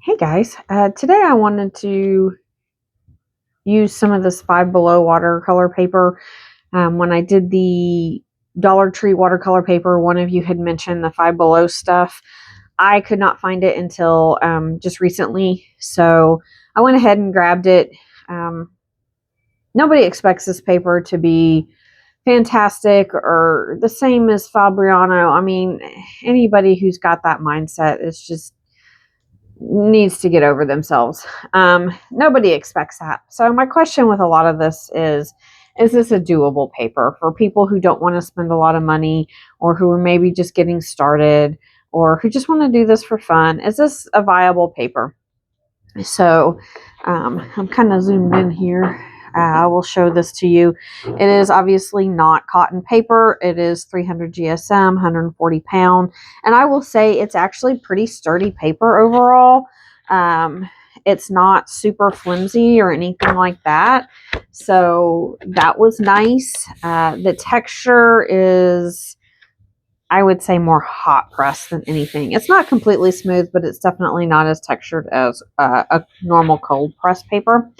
Hey guys, today I wanted to use some of this Five Below watercolor paper. When I did the Dollar Tree watercolor paper, one of you had mentioned the Five Below stuff. I could not find it until just recently, so I went ahead and grabbed it. Um, Nobody expects this paper to be fantastic or the same as Fabriano. I mean, anybody who's got that mindset is just needs to get over themselves. Nobody expects that. So my question with a lot of this is this a doable paper for people who don't want to spend a lot of money or who are maybe just getting started or who just want to do this for fun? Is this a viable paper? So I'm kind of zoomed in here. I will show this to you. It is obviously not cotton paper. It is 300 GSM, 140 pound. And I will say it's actually pretty sturdy paper overall. It's not super flimsy or anything like that. So that was nice. The texture is, I would say, more hot press than anything. It's not completely smooth, but it's definitely not as textured as a normal cold press paper.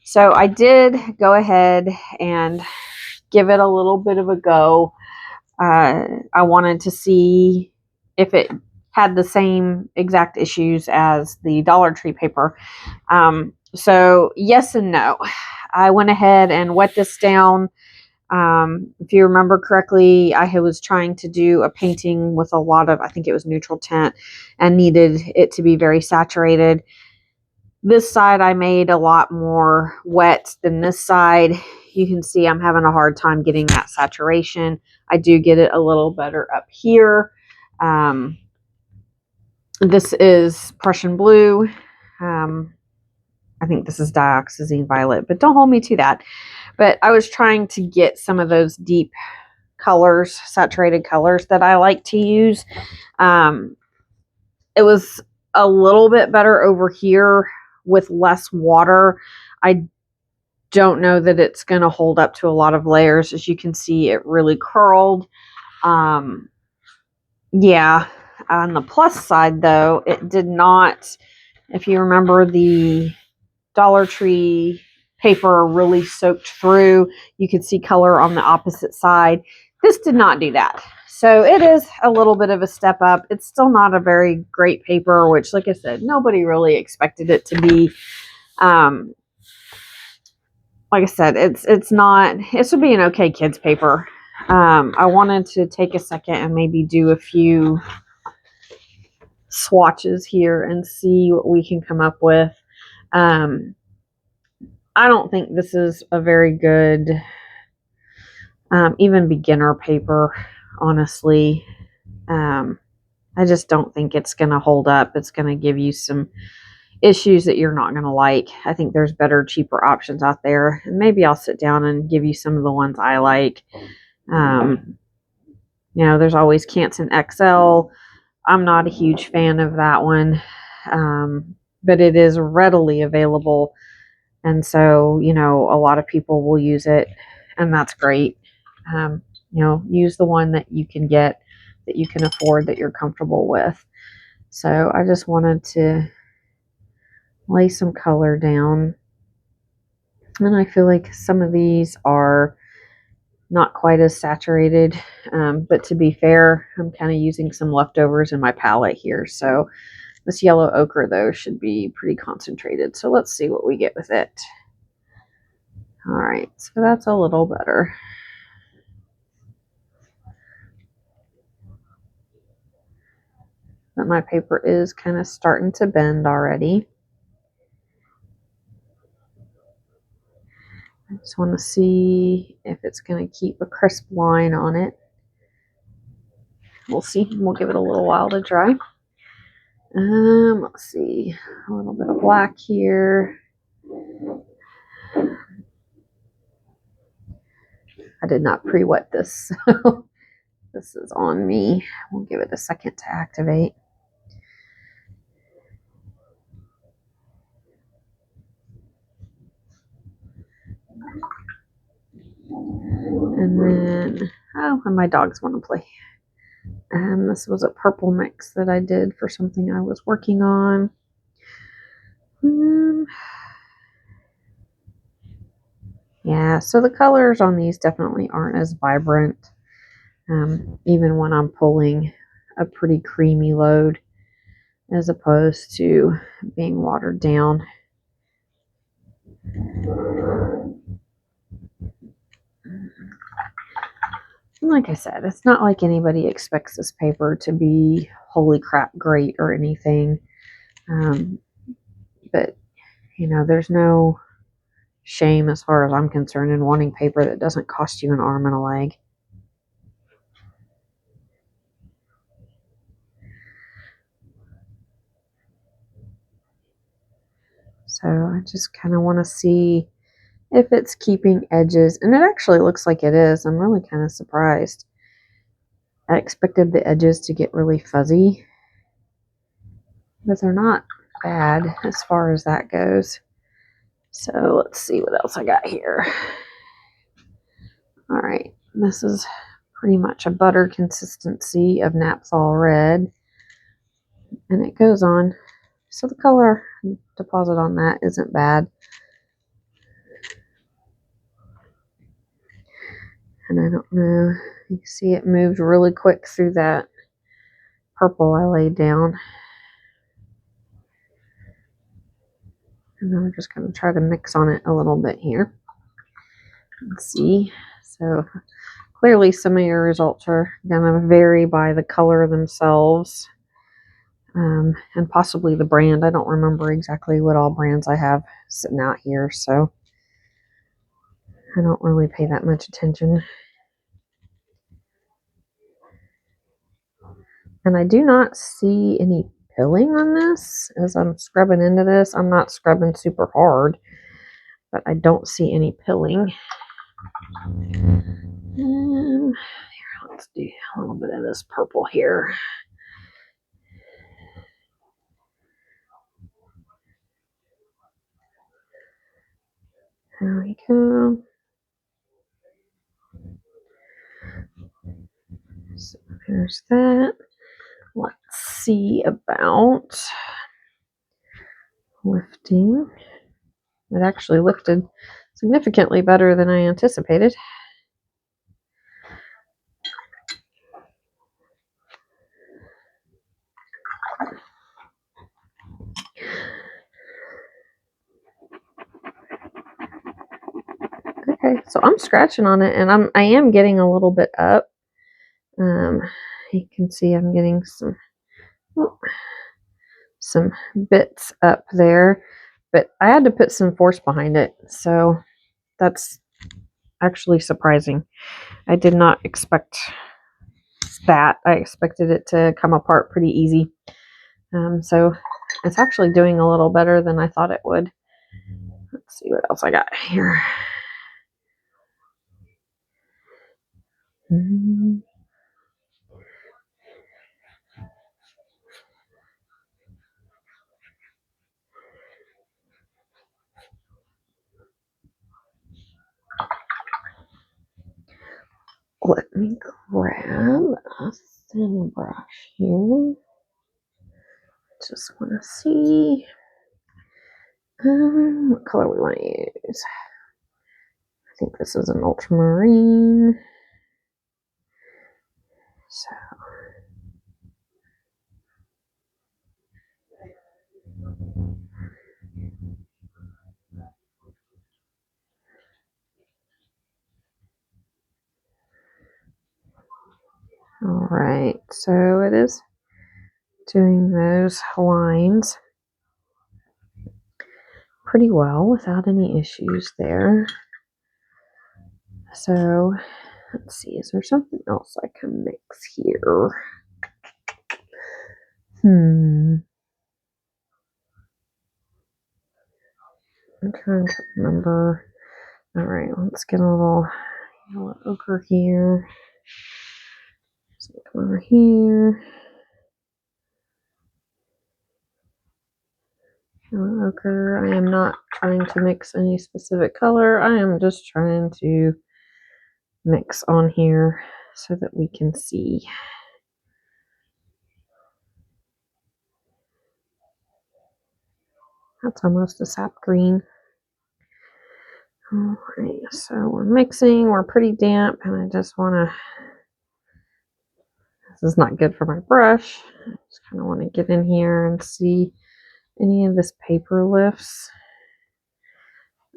So I did go ahead and give it a little bit of a go. I wanted to see if it had the same exact issues as the Dollar Tree paper. So yes and no. I went ahead and wet this down. If you remember correctly, I was trying to do a painting with a lot of, I think it was neutral tint, and needed it to be very saturated. This side I made a lot more wet than this side. You can see I'm having a hard time getting that saturation. I do get it a little better up here. This is Prussian blue. I think this is dioxazine violet, but don't hold me to that. But I was trying to get some of those deep colors, saturated colors that I like to use. It was a little bit better over here with less water. I don't know that it's going to hold up to a lot of layers. As you can see, it really curled. Yeah, on the plus side, though, it did not. If you remember, the Dollar Tree paper really soaked through. You could see color on the opposite side. This did not do that. So it is a little bit of a step up. It's still not a very great paper, which, like I said, nobody really expected it to be. Like I said, it's not. This would be an okay kids paper. I wanted to take a second and maybe do a few swatches here and see what we can come up with. I don't think this is a very good, even beginner paper, honestly. I just don't think it's going to hold up. It's going to give you some issues that you're not going to like. I think there's better, cheaper options out there. And maybe I'll sit down and give you some of the ones I like. There's always Canson XL. I'm not a huge fan of that one, but it is readily available. And so, a lot of people will use it, and that's great. Use the one that you can get, that you can afford, that you're comfortable with. So I just wanted to lay some color down. And I feel like some of these are not quite as saturated, but to be fair, I'm kind of using some leftovers in my palette here. So this yellow ochre, though, should be pretty concentrated. So let's see what we get with it. All right, so that's a little better. But my paper is kind of starting to bend already. I just want to see if it's going to keep a crisp line on it. We'll see. We'll give it a little while to dry. Let's see. A little bit of black here. I did not pre-wet this, so this is on me. We'll give it a second to activate. And then, and my dogs want to play. And this was a purple mix that I did for something I was working on. Yeah, so the colors on these definitely aren't as vibrant, even when I'm pulling a pretty creamy load as opposed to being watered down. And like I said, it's not like anybody expects this paper to be holy crap great or anything. But, you know, there's no shame as far as I'm concerned in wanting paper that doesn't cost you an arm and a leg. So I just kind of want to see if it's keeping edges, and it actually looks like it is. I'm really kind of surprised. I expected the edges to get really fuzzy, but they're not bad as far as that goes. So let's see what else I got here. All right, this is pretty much a butter consistency of Napthol red, and it goes on. So the color deposit on that isn't bad. And I don't know, you see it moved really quick through that purple I laid down. And then I'm just going to try to mix on it a little bit here. Let's see. So clearly some of your results are going to vary by the color themselves, and possibly the brand. I don't remember exactly what all brands I have sitting out here, so I don't really pay that much attention. And I do not see any pilling on this as I'm scrubbing into this. I'm not scrubbing super hard, but I don't see any pilling. Here, let's do a little bit of this purple here. There we go. So there's that. Let's see about lifting. It actually lifted significantly better than I anticipated. Okay, so I'm scratching on it, and I am getting a little bit up. You can see I'm getting some bits up there, but I had to put some force behind it, so that's actually surprising. I did not expect that. I expected it to come apart pretty easy. So it's actually doing a little better than I thought it would. Let's see what else I got here. Let me grab a thin brush here. Just want to see what color we want to use. I think this is an ultramarine. So all right, so it is doing those lines pretty well without any issues there. So let's see, is there something else I can mix here? I'm trying to remember. All right, let's get a little yellow ochre here. So come over here. Yellow ochre. I am not trying to mix any specific color. I am just trying to mix on here so that we can see. That's almost a sap green. All right, so we're mixing. We're pretty damp, and I just want to. This is not good for my brush. I just kind of want to get in here and see any of this paper lifts.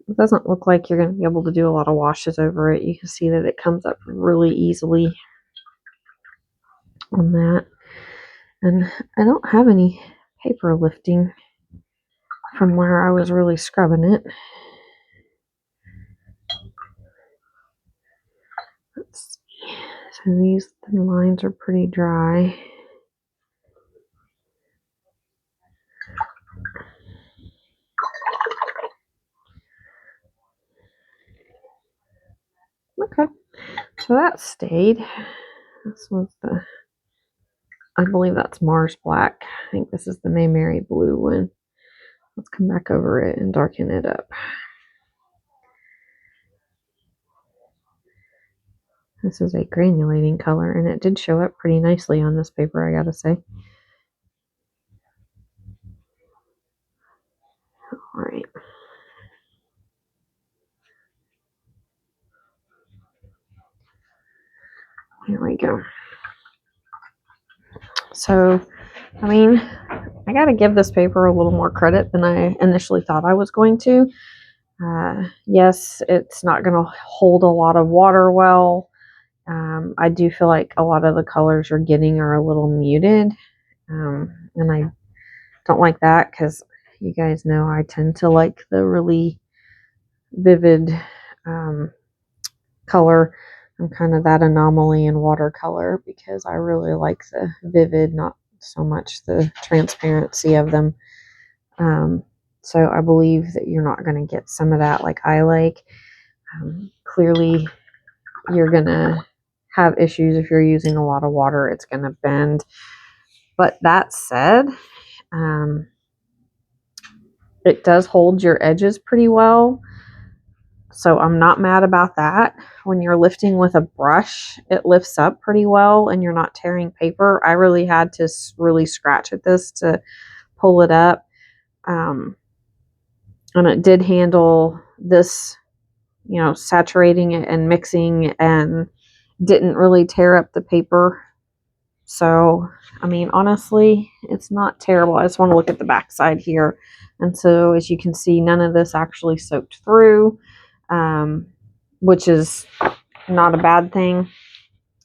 It doesn't look like you're going to be able to do a lot of washes over it. You can see that it comes up really easily on that. And I don't have any paper lifting from where I was really scrubbing it. Let's see. So these lines are pretty dry. Okay, so that stayed. This was the, I believe that's Mars Black. I think this is the Mayberry Blue one. Let's come back over it and darken it up. This is a granulating color, and it did show up pretty nicely on this paper, I gotta say. All right. Here we go. So, I mean, I got to give this paper a little more credit than I initially thought I was going to. Yes, it's not going to hold a lot of water well. I do feel like a lot of the colors you're getting are a little muted. And I don't like that because you guys know I tend to like the really vivid color. I'm kind of that anomaly in watercolor because I really like the vivid, not so much the transparency of them. So I believe that you're not going to get some of that like I like. Clearly, you're going to have issues if you're using a lot of water. It's going to bend. But that said, it does hold your edges pretty well. So I'm not mad about that. When you're lifting with a brush, it lifts up pretty well and you're not tearing paper. I really had to really scratch at this to pull it up. And it did handle this, you know, saturating it and mixing and didn't really tear up the paper. So, I mean, honestly, it's not terrible. I just want to look at the back side here. And so, as you can see, none of this actually soaked through, which is not a bad thing.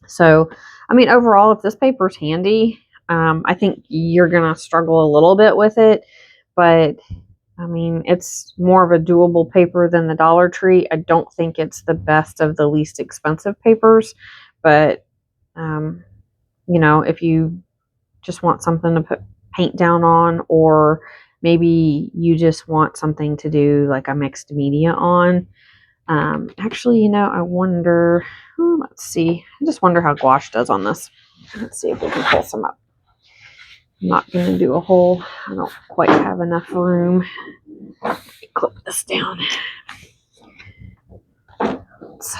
So, I mean, overall, if this paper's handy, I think you're going to struggle a little bit with it. But, I mean, it's more of a doable paper than the Dollar Tree. I don't think it's the best of the least expensive papers. But, you know, if you just want something to put paint down on, or maybe you just want something to do like a mixed media on. Actually, you know, I wonder, let's see. I just wonder how gouache does on this. Let's see if we can pull some up. I'm not going to do a whole, I don't quite have enough room. Clip this down. Let's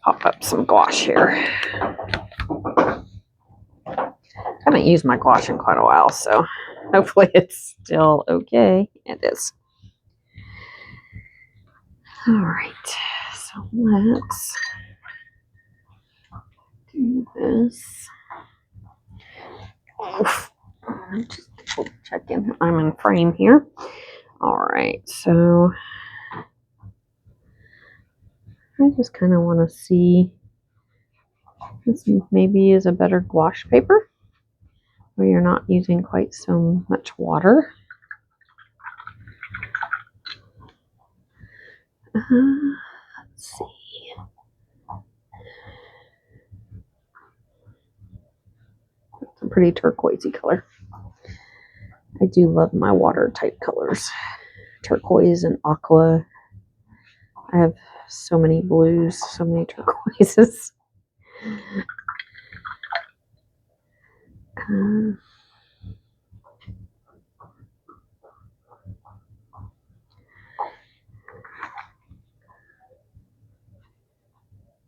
pop up some gouache here. I haven't used my gouache in quite a while, so hopefully it's still okay. It is. All right, so let's do this. I'm just checking. I'm in frame here. All right, so I just kind of want to see. This maybe is a better gouache paper where you're not using quite so much water. Let's see. It's a pretty turquoisey color. I do love my water type colors. Turquoise and aqua. I have so many blues, so many turquoises.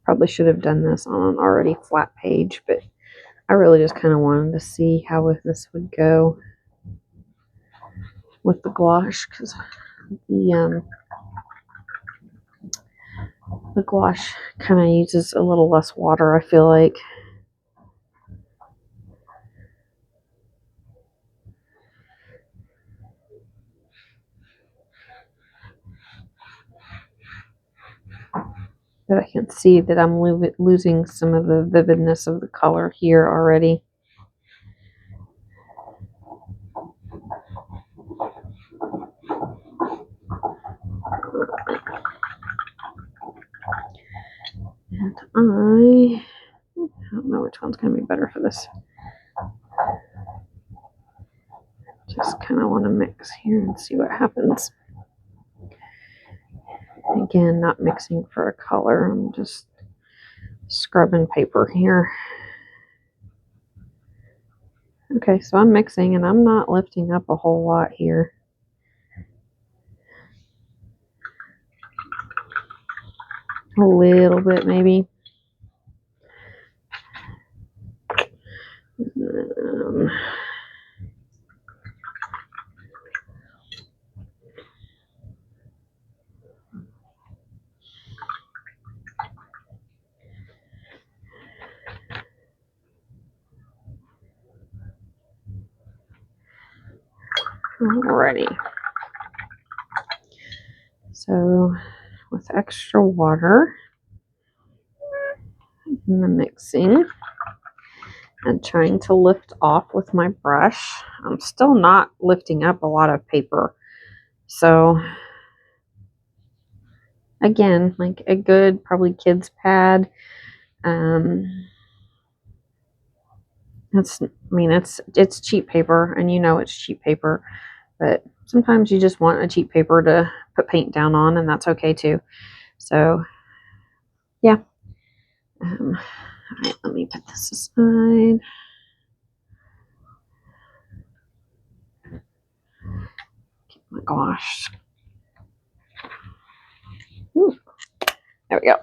Probably should have done this on an already flat page, but I really just kind of wanted to see how this would go with the gouache, because the gouache kind of uses a little less water, I feel like. But I can see that I'm losing some of the vividness of the color here already. And I don't know which one's going to be better for this. Just kind of want to mix here and see what happens. Again, not mixing for a color. I'm just scrubbing paper here. Okay, so I'm mixing and I'm not lifting up a whole lot here. A little bit maybe. Alrighty. So with extra water in the mixing and trying to lift off with my brush, I'm still not lifting up a lot of paper. So again, like a good probably kids pad. It's cheap paper, and you know it's cheap paper, but sometimes you just want a cheap paper to put paint down on, and that's okay too. So yeah. All right, let me put this aside. Oh my gosh. Ooh, there we go.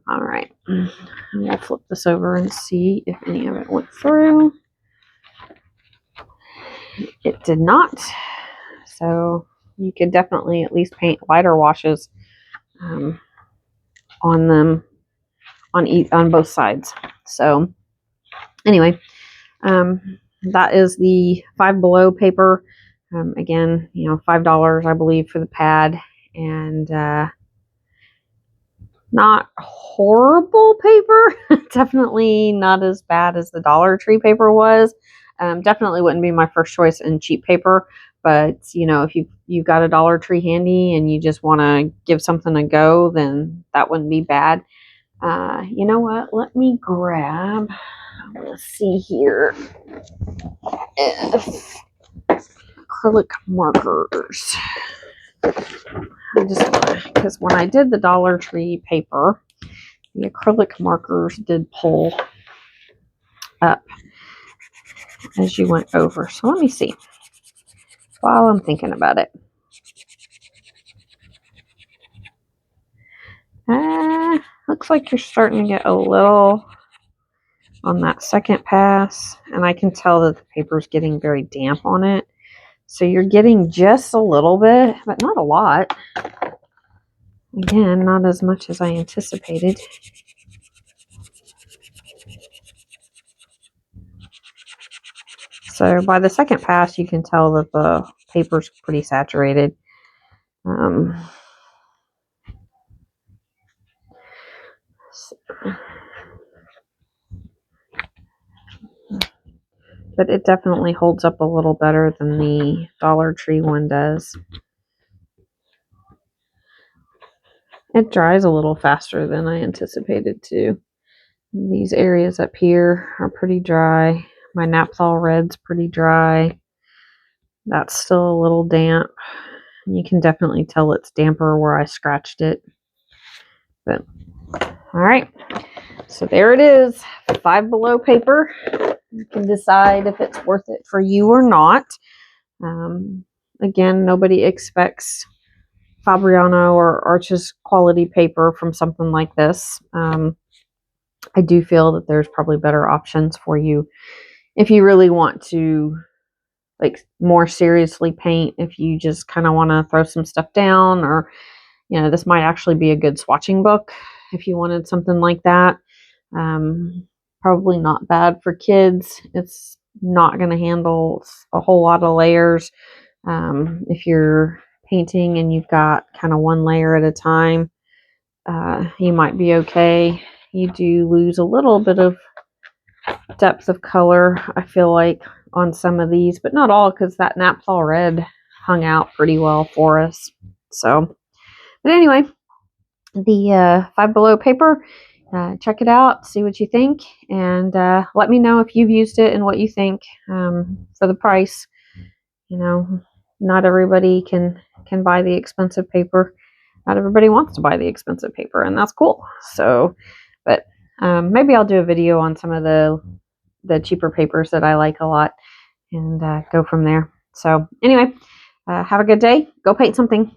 All right, I'm gonna flip this over and see if any of it went through. It did not. So you could definitely at least paint lighter washes on them on both sides. So anyway, that is the Five Below paper. Again, $5 I believe for the pad, and not horrible paper. Definitely not as bad as the Dollar Tree paper was. Definitely wouldn't be my first choice in cheap paper, but if you've got a Dollar Tree handy and you just want to give something a go, then that wouldn't be bad. You know what? Let me grab. Let's see here. Acrylic markers. Because when I did the Dollar Tree paper, the acrylic markers did pull up as you went over. So let me see while I'm thinking about it. Looks like you're starting to get a little on that second pass, and I can tell that the paper is getting very damp on it. So you're getting just a little bit, but not a lot. Again, not as much as I anticipated. So by the second pass, you can tell that the paper's pretty saturated. But it definitely holds up a little better than the Dollar Tree one does. It dries a little faster than I anticipated too. These areas up here are pretty dry. My Naphthol red's pretty dry. That's still a little damp. You can definitely tell it's damper where I scratched it. But all right, so there it is. Five Below paper. You can decide if it's worth it for you or not. Again, nobody expects Fabriano or Arches quality paper from something like this. I do feel that there's probably better options for you if you really want to like more seriously paint if you just kind of want to throw some stuff down, or this might actually be a good swatching book if you wanted something like that. Probably not bad for kids. It's not going to handle a whole lot of layers. If you're painting and you've got kind of one layer at a time, you might be okay. You do lose a little bit of depth of color, I feel like, on some of these, but not all, because that Naphthol red hung out pretty well for us. So, but anyway, the Five Below paper, check it out, see what you think, and let me know if you've used it and what you think. For the price, not everybody can buy the expensive paper. Not everybody wants to buy the expensive paper, and that's cool. So, but maybe I'll do a video on some of the cheaper papers that I like a lot, and go from there. So anyway, have a good day. Go paint something.